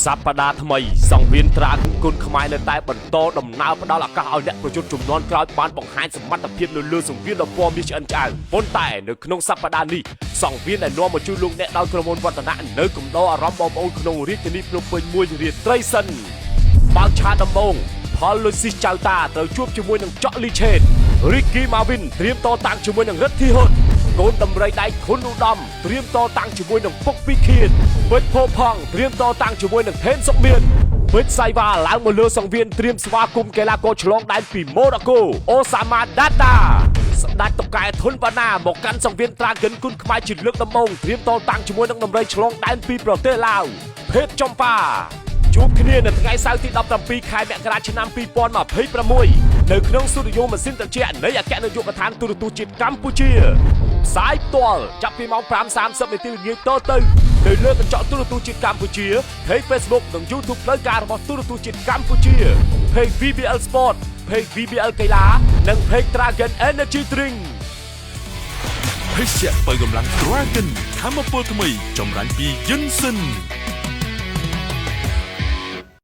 សប្តាហ៍ថ្មីសង្វៀនត្រាគុណខ្មែរនៅតែបន្តដំណើរផ្ដល់ឱកាសឲ្យអ្នកប្រយុទ្ធជំនាន់ក្រោយបានបង្ហាញសមត្ថភាពនៅលើសង្វៀនដ៏ពណ៌មាសឆ្អិនឆ្អៅប៉ុន្តែនៅក្នុងសប្តាហ៍នេះសង្វៀនដែលនាំមកជួយលោកអ្នកដោយក្រុមហ៊ុនវឌ្ឍនៈនៅកំដរអារម្មណ៍បងប្អូនក្នុងរាជធានីភ្នំពេញមួយរាត្រីសិនបើកឆាដំបងផលលុយស៊ីសចៅតាត្រូវជួបជាមួយនឹងចော့លីឆេតរីគីម៉ាវីនត្រៀមតតាំងជាមួយនឹងរិទ្ធធីហ៊ុនកូនតម្រៃដៃខុនឧត្តមត្រៀមតតាំងជាមួយនឹងពុកពីខៀនពេជ្រភោផង់ត្រៀមតតាំងជាមួយនឹងថេនសុកមានពេជ្រសៃវ៉ាឡើងមកលើសង្វៀនត្រៀមស្វាគមន៍កីឡាករឆ្លងដែនពីម៉ូរ៉ាកូអូសាម៉ាដាតាស្ដេចតុកែធុនបាណាមកកាន់សង្វៀនត្រាកិនគុណខ្មែរជាលើកដំបូងត្រៀមតតាំងជាមួយនឹងតម្រៃឆ្លងដែនពីប្រទេសឡាវភេទចំប៉ាជួបគ្នានៅថ្ងៃសៅរ៍ទី17ខែមករាឆ្នាំ2026នៅក្នុងស្ទូឌីយោម៉ាស៊ីនត្រជាក់នៃអគ្គនាយកដ្ឋានទូរទស្សន៍ជាតិកម្ពុជាផ្សាយផ្ទាល់ចាប់ពីម៉ោង 5:30 នាទីល្ងាចតទៅនៅលើកញ្ចក់ទូរទស្សន៍ជាតិកម្ពុជា Page Facebook និង YouTube ផ្លូវការរបស់ទូរទស្សន៍ជាតិកម្ពុជា Page VBL Sport Page VBL កីឡានិង Page Dragon Energy Drink ភេសជ្ជៈបើកម្លាំង Dragon ថាមពលថ្មីចម្រាញ់ពី Jensen